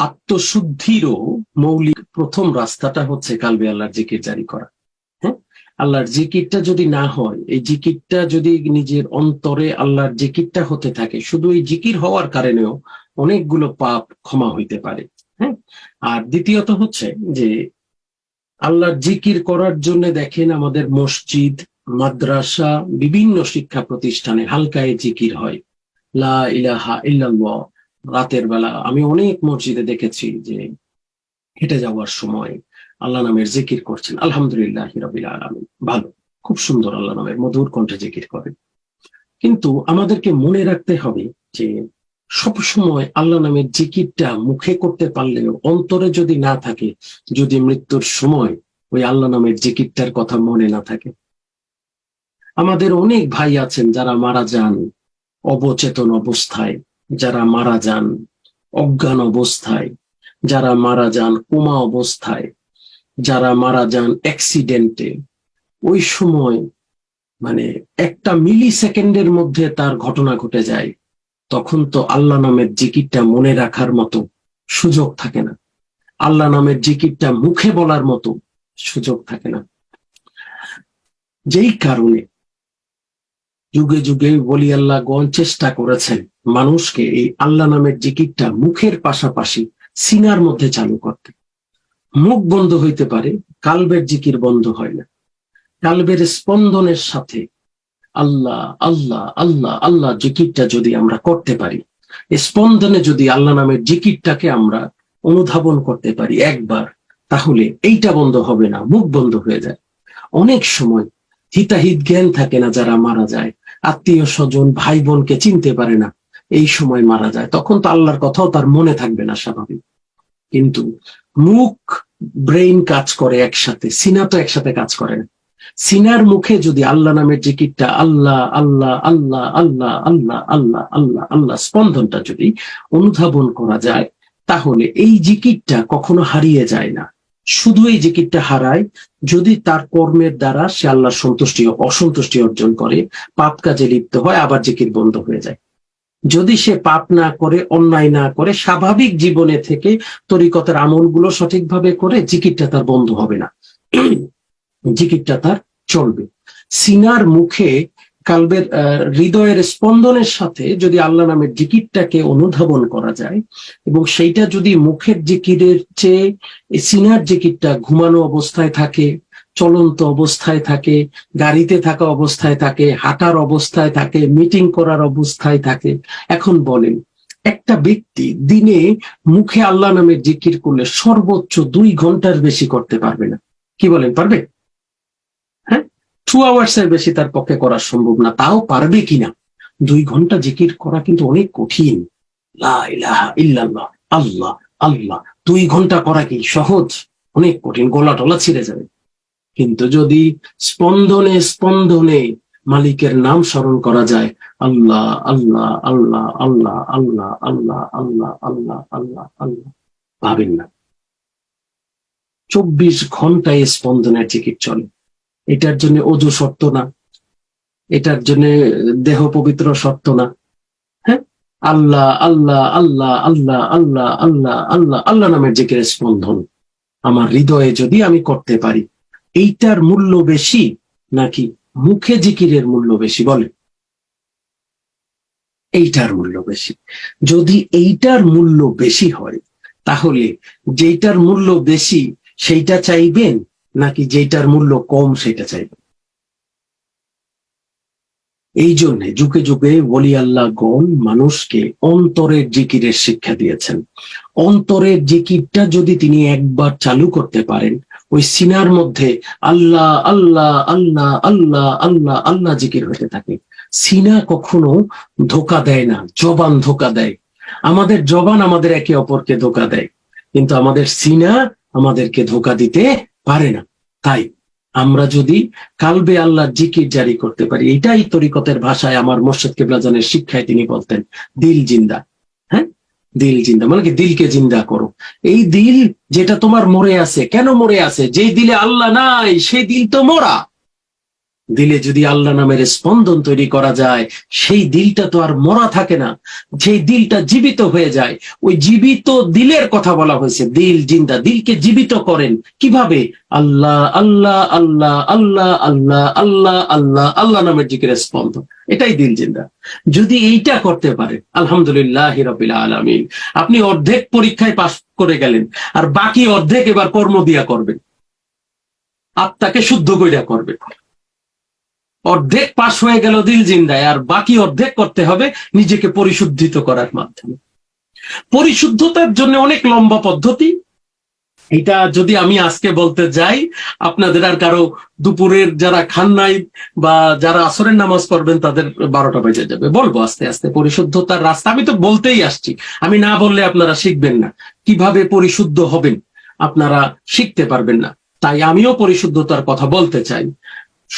আত্মশুদ্ধিরও মৌলিক প্রথম রাস্তাটা হচ্ছে কালবে আল্লাহর জিকির জারি করা। হ্যাঁ, আল্লাহর জিকিরটা যদি না হয়, এই জিকিরটা যদি নিজের অন্তরে আল্লাহর জিকিরটা হতে থাকে, শুধু এই জিকির হওয়ার কারণেও অনেকগুলো পাপ ক্ষমা হইতে পারে। হ্যাঁ, আর দ্বিতীয়ত হচ্ছে যে আল্লাহর জিকির করার জন্য দেখেন আমাদের মসজিদ, মাদ্রাসা, বিভিন্ন শিক্ষা প্রতিষ্ঠানে হালকায় জিকির হয়, লা ইলাহা ইল্লাল্লাহ। রাতের বেলা আমি অনেক মসজিদে দেখেছি যে হেঁটে যাওয়ার সময় আল্লাহ নামের জিকির করছেন, আলহামদুলিল্লাহ রাব্বিল আলামিন, ভালো, খুব সুন্দর, আল্লাহ নামের মধুর কণ্ঠে জিকির করেন। কিন্তু আমাদেরকে মনে রাখতে হবে যে সব সময় আল্লাহ নামের জিকিরটা মুখে করতে পারলেও অন্তরে যদি না থাকে, যদি মৃত্যুর সময় ওই আল্লাহ নামের জিকিরটার কথা মনে না থাকে। আমাদের অনেক ভাই আছেন যারা মারা যান অবচেতন অবস্থায়, যারা মারা যান অজ্ঞান অবস্থায়, যারা মারা যান কোমা অবস্থায়, যারা মারা যান অ্যাক্সিডেন্টে। ওই সময় মানে একটা মিলি সেকেন্ডের মধ্যে তার ঘটনা ঘটে যায়, তখন তো আল্লাহ নামের জিকিরটা মনে রাখার মতো সুযোগ থাকে না, আল্লাহ নামের জিকিরটা মুখে বলার মতো সুযোগ থাকে না। যেই কারণে যুগে যুগে বলি আল্লাহগণ চেষ্টা করেছেন মানুষকে এই আল্লাহ নামের জিকিরটা মুখের পাশাপাশি সিনার মধ্যে চালু করতে। মুখ বন্ধ হইতে পারে, কালবের জিকির বন্ধ হয় না। কালবের স্পন্দনের সাথে আল্লাহ আল্লাহ আল্লাহ আল্লাহ জিকিরটা যদি আমরা করতে পারি, স্পন্দনে যদি আল্লাহ নামের জিকিরটাকে আমরা অনুধাবন করতে পারি একবার, তাহলে এইটা বন্ধ হবে না, মুখ বন্ধ হয়ে যায়। অনেক সময় হিতাহিত জ্ঞান থাকে না, যারা মারা যায় আত্মীয় স্বজন ভাই বোনকে চিনতে পারে না, এই সময় মারা যায়, তখন তো আল্লাহর কথাও তার মনে থাকবে না, স্বাভাবিক। কিন্তু মুখ ব্রেইন কাজ করে একসাথে, সিনা তো একসাথে কাজ করে না। সিনার মুখে যদি আল্লাহ নামের জিকিরটা আল্লাহ আল্লাহ আল্লাহ আল্লাহ আল্লাহ আল্লাহ আল্লাহ আল্লাহ স্পন্দনটা যদি অনুধাবন করা যায়, তাহলে এই জিকিরটা কখনো হারিয়ে যায় না। শুধু এই জিকিরটা হারায় যদি তার কর্মের দ্বারা সে আল্লাহর সন্তুষ্টি অসন্তুষ্টি অর্জন করে, পাপ কাজে লিপ্ত হয়, আবার জিকির বন্ধ হয়ে যায়। যদি সে পাপ না করে, অন্যায় না করে, স্বাভাবিক জীবনে থেকে তরিকতের আমলগুলো সঠিকভাবে করে, জিকিরটা তার বন্ধ হবে না, জিকিরটা তার চলবে। সিনার মুখে কালবের হৃদয়ের স্পন্দনের সাথে যদি আল্লাহ নামের জিকিরটাকে অনুধাবন করা যায়, এবং সেইটা যদি মুখের জিকিরের চেয়ে সিনার জিকিরটা ঘুমানো অবস্থায় থাকে, চলন্ত অবস্থায় থাকে, গাড়িতে থাকা অবস্থায় থাকে, হাঁটার অবস্থায় থাকে, মিটিং করার অবস্থায় থাকে। এখন বলেন, একটা ব্যক্তি দিনে মুখে আল্লাহ নামের জিকির করলে সর্বোচ্চ 2 ঘন্টার বেশি করতে পারবে না। কি বলেন, পারবে? হ্যাঁ, 2 আওয়ার্সের বেশি তার পক্ষে করা সম্ভব না। তাও পারবে কিনা? 2 ঘন্টা জিকির করা কিন্তু অনেক কঠিন। লা ইলাহা ইল্লাল্লাহ, আল্লাহ আল্লাহ 2 ঘন্টা করা কি সহজ? অনেক কঠিন, গলা টলা ছিঁড়ে যাবে। কিন্তু যদি স্পন্দনে স্পন্দনে মালিকের নাম স্মরণ করা যায়, আল্লাহ আল্লাহ আল্লাহ আল্লাহ আল্লাহ আল্লাহ আল্লাহ আল্লাহ আল্লাহ আল্লাহ, ভাবেন না 24 ঘন্টায় স্পন্দনের জিকির চলে। এটার জন্য ওযু শর্ত না, এটার জন্য দেহ পবিত্র শর্ত না। হ্যাঁ, আল্লাহ আল্লাহ আল্লাহ আল্লাহ আল্লাহ আল্লাহ আল্লাহ আল্লাহ নামের জিকিরের স্পন্দন আমার হৃদয়ে যদি আমি করতে পারি, এইটার মূল্য বেশি নাকি মুখে জিকিরের মূল্য বেশি? বলে, এইটার মূল্য বেশি। যদি এইটার মূল্য বেশি হয়, তাহলে যেইটার মূল্য বেশি সেইটা চাইবেন নাকি যেইটার মূল্য কম সেটা চাইবেন? এই জন্য যুগে যুগে ওলি আল্লাহগণ মানুষকে অন্তরের জিকিরের শিক্ষা দিয়েছেন। অন্তরের জিকিরটা যদি তিনি একবার চালু করতে পারেন, ওই সিনার মধ্যে আল্লাহ আল্লাহ আল্লাহ আল্লাহ আল্লাহ আল্লাহ জিকির হতে থাকে। সিনা কখনো ধোকা দেয় না, জবান ধোকা দেয়। আমাদের জবান আমাদের একে অপরকে ধোকা দেয়, কিন্তু আমাদের সিনা আমাদেরকে ধোকা দিতে পারে না। তাই আমরা যদি কালবে আল্লাহর জিকির জারি করতে পারি, এটাই তরিকতের ভাষায় আমার মোর্শেদ কেবলাজানের শিক্ষায় তিনি বলতেন দিল জিন্দা। হ্যাঁ, দিল জিন্দা মানে কি? দিলকে জিন্দা করো। এই দিল যেটা তোমার মরে আছে, কেন মরে আছে? যেই দিলে আল্লাহ নাই সেই দিল তো মরা। দিলে যদি আল্লাহ নামের স্পন্দন তৈরি করা যায়, সেই দিলটা তো আর মরা থাকে না, সেই দিলটা জীবিত হয়ে যায়। ওই জীবিত দিলের কথা বলা হয়েছে, দিল জিন্দা, দিলকে জীবিত করেন কিভাবে? আল্লাহ আল্লাহ আল্লাহ আল্লাহ আল্লাহ আল্লাহ আল্লাহ আল্লাহ নামের জিকিরের স্পন্দন, এটাই দিল জিন্দা। যদি এইটা করতে পারে, আলহামদুলিল্লাহ রাব্বিল আলামিন, আপনি অর্ধেক পরীক্ষায় পাস করে গেলেন, আর বাকি অর্ধেক এবার কর্ম দিয়া করবেন, আত্মাকে শুদ্ধ কইরা করবেন। অর্ধেক পাশ হয়ে গেল দিল জিন্দায়, আর বাকি অর্ধেক করতে হবে নিজেকে পরিশুদ্ধিত করার মাধ্যমে। পরিশুদ্ধতার জন্য অনেক লম্বা পদ্ধতি, এটা যদি আমি আজকে বলতে যাই, আপনাদের আর কারো দুপুরের যারা খান নাই বা যারা আসরের নামাজ পড়বেন তাদের 12টা বেজে যাবে। বলবো আস্তে আস্তে পরিশুদ্ধতার রাস্তা, আমি তো বলতেই আসছি, আমি না বললে আপনারা শিখবেন না, কিভাবে পরিশুদ্ধ হবেন আপনারা শিখতে পারবেন না। তাই আমিও পরিশুদ্ধতার কথা বলতে চাই।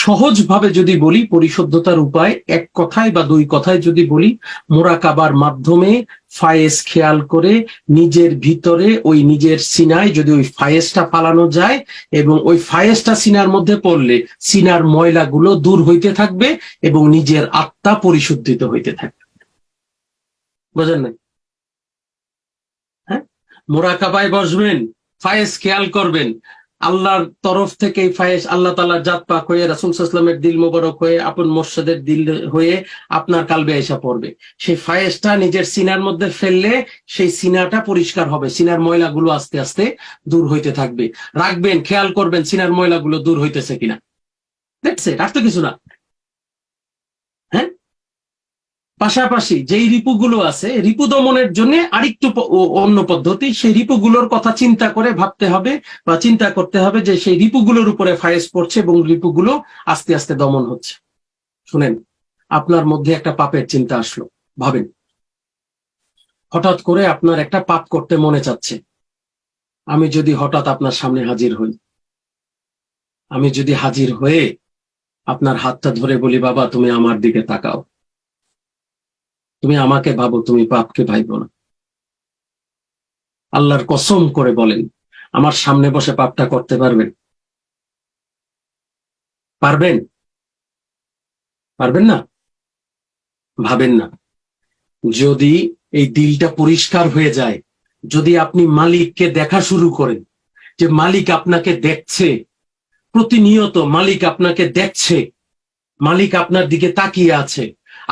সহজভাবে যদি বলি, পরিশুদ্ধতার উপায় এক কথায় বা দুই কথায় যদি বলি, মুরাকাবার মাধ্যমে ফায়েজ খেয়াল করে নিজের ভিতরে, ওই নিজের সিনায় যদি ওই ফায়েজটা ফালানো যায়, এবং ওই ফায়েজটা সিনার মধ্যে পড়লে সিনার ময়লাগুলো দূর হইতে থাকবে এবং নিজের আত্মা পরিশুদ্ধিত হইতে থাকবে। বুঝেন না? হ্যাঁ, মুরাকাবায় বসবেন, ফায়েজ খেয়াল করবেন, আল্লাহর তরফ থেকে ফায়েজ, আল্লাহ তাআলার জাত পাক হয়ে, রাসূল সাল্লাল্লাহু আলাইহি ওয়াসাল্লামের দিল মোবারক হয়ে, আপন মুর্শিদের দিল হয়ে আপনার কালবে এসে পড়বে। সেই ফায়েজটা নিজের সিনার মধ্যে ফেললে সেই সিনাটা পরিষ্কার হবে, সিনার ময়লাগুলো আস্তে আস্তে দূর হইতে থাকবে। রাখবেন, খেয়াল করবেন সিনার ময়লাগুলো দূর হইতেছে কিনা। দেখছে, আর তো কিছু না। হ্যাঁ, পাশাপাশি যেই রিপুগুলো আছে, রিপু দমনের জন্য আরেকটু অন্য পদ্ধতি, সেই রিপুগুলোর কথা চিন্তা করে ভাবতে হবে বা চিন্তা করতে হবে যে সেই রিপুগুলোর উপরে ফায়েজ পড়ছে এবং রিপুগুলো আস্তে আস্তে দমন হচ্ছে। শুনেন, আপনার মধ্যে একটা পাপের চিন্তা আসলো, ভাবেন হঠাৎ করে আপনার একটা পাপ করতে মনে চাচ্ছে। আমি যদি হঠাৎ আপনার সামনে হাজির হই, আমি যদি হাজির হয়ে আপনার হাতটা ধরে বলি, বাবা তুমি আমার দিকে তাকাও, তুমি আমাকে ভাবো, তুমি পাপকে ভাইবো না, আল্লাহর কসম করে বলেন, আমার সামনে বসে পাপটা করতে পারবেন? পারবেন? পারবেন না? ভাবেন না, যদি এই দিলটা পরিষ্কার হয়ে যায়, যদি আপনি মালিককে দেখা শুরু করেন, যে মালিক আপনাকে দেখছে, প্রতিনিয়ত মালিক আপনাকে দেখছে, মালিক আপনার দিকে তাকিয়ে আছে,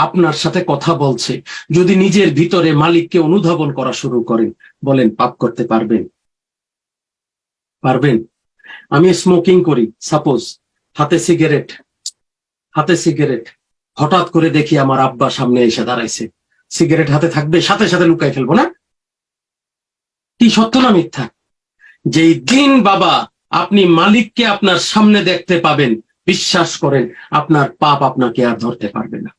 আপনার সাথে কথা বলছে, যদি নিজের ভিতরে মালিককে অনুধাবন করা শুরু করেন, বলেন পাপ করতে পারবেন? পারবেন? আমি স্মোকিং করি, সাপোজ হাতে সিগারেট, হঠাৎ করে দেখি আমার আব্বা সামনে এসে দাঁড়াইছে, সিগারেট হাতে থাকবে, সাথে সাথে লুকাই ফেলবো না? কি সত্য না মিথ্যা? যেই দিন বাবা আপনি মালিককে আপনার সামনে দেখতে পাবেন, বিশ্বাস করেন আপনার পাপ আপনাকে আর ধরতে পারবে না।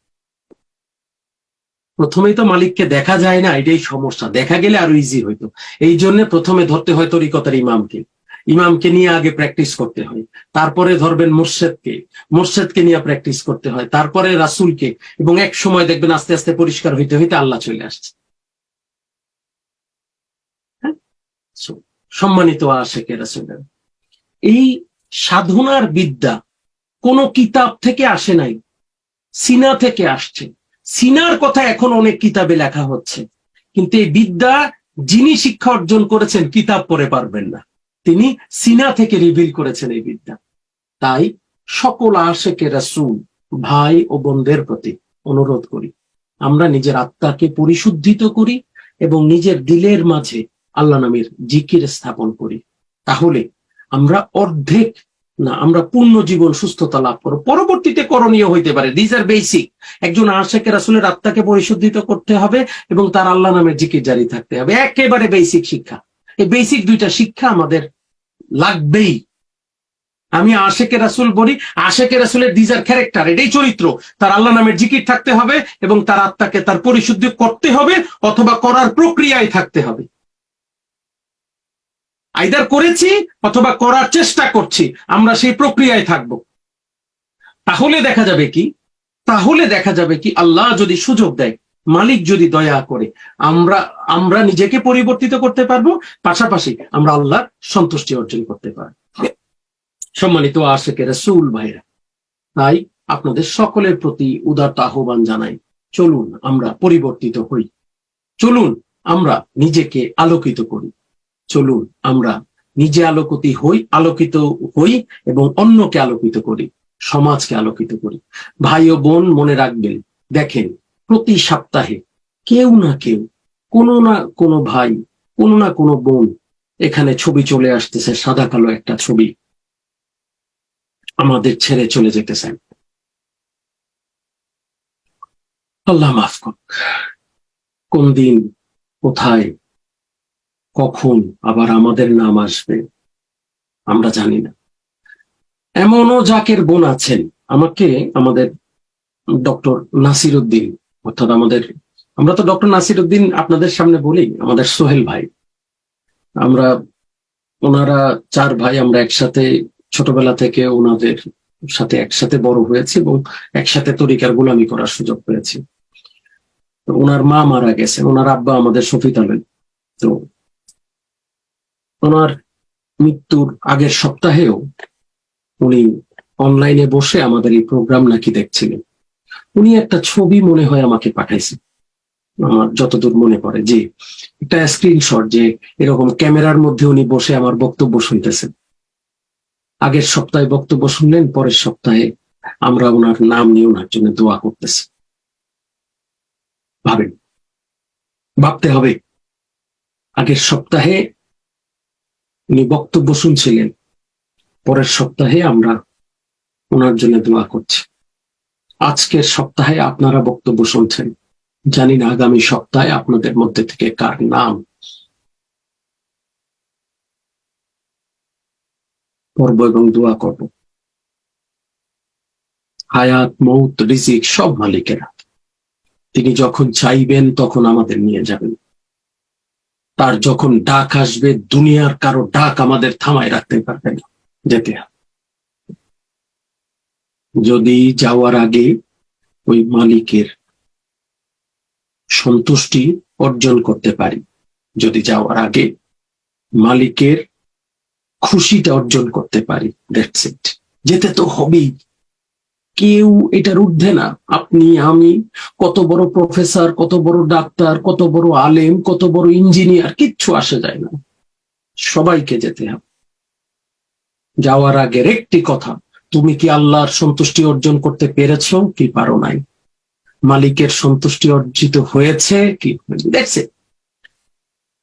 প্রথমেই তো মালিককে দেখা যায় না, এটাই সমস্যা। দেখা গেলে আরো ইজি হইতো। এই জন্য প্রথমে ধরতে হয় তরিকতের ইমামকে নিয়ে আগে প্র্যাকটিস করতে হয়, তারপরে ধরবেন মুর্শেদকে নিয়ে প্র্যাকটিস করতে হয়, তারপরে রাসূলকে, এবং এক সময় দেখবেন আস্তে আস্তে পরিষ্কার হইতে হইতে আল্লাহ চলে আসছে। হ্যাঁ, সম্মানিত আশিকে রাসূল, এই সাধনার বিদ্যা কোন কিতাব থেকে আসে নাই, সিনা থেকে আসছে। সিনার কথা এখন অনেক কিতাবে লেখা হচ্ছে, কিন্তু এই বিদ্যা যিনি শিক্ষা অর্জন করেছেন কিতাব পড়ে পারবেন না, তিনি সিনা থেকে রিভিল করেছেন এই বিদ্যা। তাই সকল আশিকে রাসূল ভাই ও বোনদের প্রতি অনুরোধ করি, আমরা নিজের আত্মাকে পরিশুদ্ধিত করি এবং নিজের দিলের মাঝে আল্লাহ নামের জিকির স্থাপন করি। তাহলে আমরা অর্ধেক না, আমরা পূর্ণ জীবন সুস্থতা লাভ করব। পরবর্তীতে করণীয় হইতে পারে, দিস আর বেসিক। একজন আশিকে রাসূলের আত্মাকে পরিশুদ্ধিত করতে হবে এবং তার আল্লাহ নামের জিকির জারি থাকতে হবে, একেবারে বেসিক শিক্ষা। এই বেসিক দুইটা শিক্ষা আমাদের লাগবেই। আমি আশিকে রাসূল বলি, আশিকে রাসূলের দিস আর ক্যারেক্টার, এটাই চরিত্র। তার আল্লাহ নামের জিকির থাকতে হবে এবং তার আত্মাকে তার পরিশুদ্ধি করতে হবে, অথবা করার প্রক্রিয়ায় থাকতে হবে। আইদার করেছি অথবা করার চেষ্টা করছি, আমরা সেই প্রক্রিয়ায় থাকব। তাহলে দেখা যাবে কি আল্লাহ যদি সুযোগ দেয়, মালিক যদি দয়া করে, আমরা নিজেকে পরিবর্তিত করতে পারবো, পাশাপাশি আমরা আল্লাহর সন্তুষ্টি অর্জন করতে পারবো। সম্মানিত আশিকে রাসূল ভাইরা, তাই আপনাদের সকলের প্রতি উদারতা আহ্বান জানাই, চলুন আমরা পরিবর্তিত হই, চলুন আমরা নিজেকে আলোকিত করি, চলুন আমরা নিজে আলোকিত হই এবং অন্যকে আলোকিত করি, সমাজকে আলোকিত করি। ভাই ও বোন, মনে রাখবেন, দেখেন প্রতি সপ্তাহে কেউ না কেউ, কোনো না কোনো ভাই, কোনো না কোনো বোন এখানে ছবি চলে আসতেছে, সাদা কালো একটা ছবি, আমাদের ছেড়ে চলে যেতেছেন। আল্লাহ মাফ করুন। কোন দিন, কোথায়, কখন আবার আমাদের নাম আসবে আমরা জানি না। এমনও জাকের বোন আছেন, আমাদের ডক্টর নাসির উদ্দিন, অর্থাৎ আমরা তো ডক্টর নাসির উদ্দিন আপনাদের সামনে বলি, আমাদের সোহেল ভাই, ওনারা 4 ভাই, আমরা একসাথে ছোটবেলা থেকে ওনাদের সাথে একসাথে বড় হয়েছি এবং একসাথে তরিকার গোলামি করার সুযোগ পেয়েছি। ওনার মা মারা গেছে, ওনার আব্বা আমাদের শফিক আলম। তো ওনার মৃত্যুর আগের সপ্তাহেও উনি অনলাইনে বসে আমাদের এই প্রোগ্রাম নাকি দেখছিলেন। উনি একটা ছবি মনে হয় আমাকে পাঠাইছেন, আমার যতদূর মনে পড়ে, যে একটা স্ক্রিনশট, যে এরকম ক্যামেরার মধ্যে উনি বসে আমার বক্তব্য শুনতেছেন। আগের সপ্তাহে বক্তব্য শুনলেন, পরের সপ্তাহে আমরা ওনার নাম নিয়ে ওনার জন্য দোয়া করতেছি। ভাবতে হবে, আগের সপ্তাহে উনি বক্তব্য শুনছিলেন, পরের সপ্তাহে আমরা ওনার জন্য দোয়া করছি। আজকের সপ্তাহে আপনারা বক্তব্য শুনছেন, জানি না আগামী সপ্তাহে আপনাদের মধ্যে থেকে কার নাম পড়ব এবং দোয়া করব। হায়াত, মৌত, রিজিক সব মালিকের হাতে। তিনি যখন চাইবেন তখন আমাদের নিয়ে যাবেন। তার যখন ডাক আসবে, দুনিয়ার কারো ডাক আমাদের থামায় রাখতে পারবে না, যেতে হবে। যদি যাওয়ার আগে ওই মালিকের সন্তুষ্টি অর্জন করতে পারি, যদি যাওয়ার আগে মালিকের খুশিটা অর্জন করতে পারি, দ্যাটস ইট। যেতে তো হবেই, কেউ এটার ঊর্ধ্বে না। আপনি, আমি, কত বড় প্রফেসর, কত বড় ডাক্তার, কত বড় আলেম, কত বড় ইঞ্জিনিয়ার, কিচ্ছু আসে যায় না, সবাইকে যেতে হবে। যাওয়ার আগের একটি কথা, তুমি কি আল্লাহর সন্তুষ্টি অর্জন করতে পেরেছো কি পারো নাই? মালিকের সন্তুষ্টি অর্জিত হয়েছে কি? দেখছে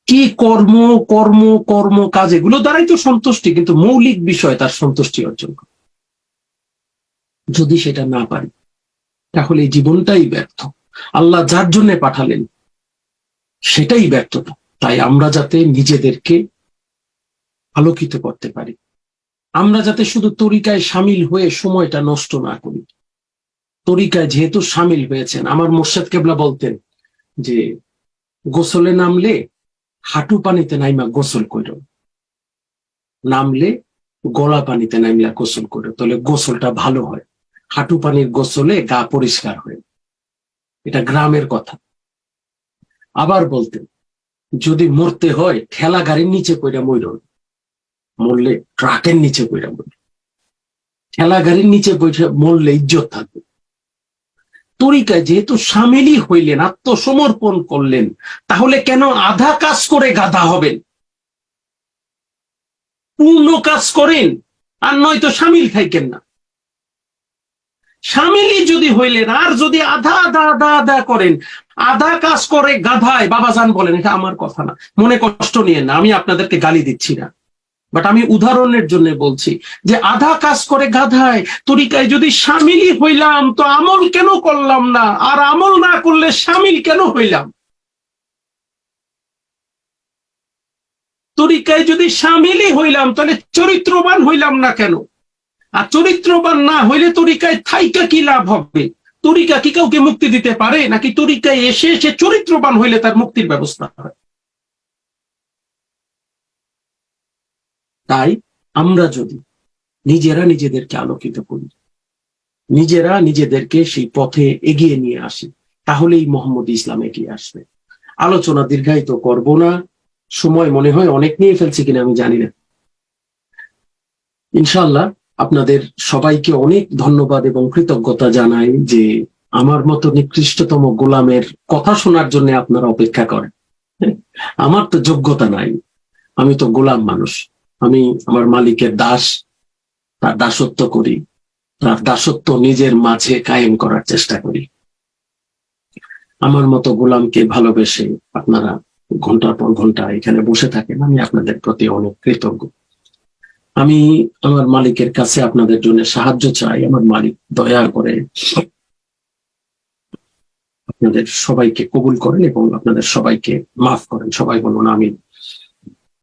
কি কর্ম কর্ম কর্ম কাজ, এগুলো দ্বারাই তো সন্তুষ্টি, কিন্তু মৌলিক বিষয় তার সন্তুষ্টি অর্জন করা। যদি সেটা না পারি তাহলে এই জীবনটাই ব্যর্থ। আল্লাহ যার জন্য পাঠালেন সেটাই ব্যর্থতা। তাই আমরা যাতে নিজেদেরকে আলোকিত করতে পারি, আমরা যাতে শুধু তরিকায় সামিল হয়ে সময়টা নষ্ট না করি। তরিকায় যেহেতু সামিল হয়েছেন, আমার মোর্শেদ কেবলা বলতেন যে গোসলে নামলে হাঁটু পানিতে নাইমা গোসল কইর, নামলে গলা পানিতে নাইমলা গোসল কইর, তাহলে গোসলটা ভালো হয়। হাঁটু পানির গোসলে গা পরিষ্কার হয়, এটা গ্রামের কথা। আবার বলতেন, যদি মরতে হয় ঠেলা গাড়ির নিচে কইরা মইর, মরলে ট্রাকের নিচে কইরা মইর। ঠেলা গাড়ির নিচে বসে মরলে ইজ্জত থাকবে। তরিকায় যেহেতু সামিলই হইলেন, আত্মসমর্পণ করলেন, তাহলে কেন আধা কাজ করে গাধা হবেন? পূর্ণ কাজ করেন, আর নয়তো সামিল থাকেন না। সামিলই যদি হইলেন, আর যদি আধা আধা আধা আধা করেন, আধা কাজ করে গাধায়, বাবাজান বলেন, এটা আমার কথা না, মনে কষ্ট নিয়েন না, আমি আপনাদেরকে গালি দিচ্ছি না, বাট আমি উদাহরণের জন্য বলছি যে আধা কাজ করে গাধায়। তরিকায় যদি সামিলই হইলাম তো আমল কেন করলাম না? আর আমল না করলে সামিল কেন হইলাম? তরিকায় যদি সামিলই হইলাম তাহলে চরিত্রবান হইলাম না কেন? আর চরিত্রবান না হইলে তরিকায় থাইকা কি লাভ হবে? তরিকা কি কাউকে মুক্তি দিতে পারে? নাকি তরিকায় এসে সে চরিত্রবান হইলে তার মুক্তির ব্যবস্থা হয়? তাই আমরা যদি নিজেরা নিজেদেরকে আলোকিত করি, নিজেরা নিজেদেরকে সেই পথে এগিয়ে নিয়ে আসি, তাহলেই মোহাম্মদ ইসলাম এগিয়ে আসবে। আলোচনা দীর্ঘায়িত করব না, সময় মনে হয় অনেক নিয়ে ফেলছি কিনা আমি জানি না। ইনশাআল্লাহ আপনাদের সবাইকে অনেক ধন্যবাদ এবং কৃতজ্ঞতা জানাই যে আমার মতো নিকৃষ্টতম গোলামের কথা শোনার জন্য আপনারা অপেক্ষা করেন। আমার তো যোগ্যতা নাই, আমি তো গোলাম মানুষ, আমি আমার মালিকের দাস, তার দাসত্ব করি, তার দাসত্ব নিজের মাঝে কায়েম করার চেষ্টা করি। আমার মতো গোলামকে ভালোবেসে আপনারা ঘন্টার পর ঘন্টা এখানে বসে থাকেন, আমি আপনাদের প্রতি অনেক কৃতজ্ঞ। আমি আমার মালিকের কাছে আপনাদের জন্য সাহায্য চাই। আমার মালিক দয়া করে আপনাদের সবাইকে কবুল করেন এবং আপনাদের সবাইকে মাফ করেন। সবাই বলুন আমিন।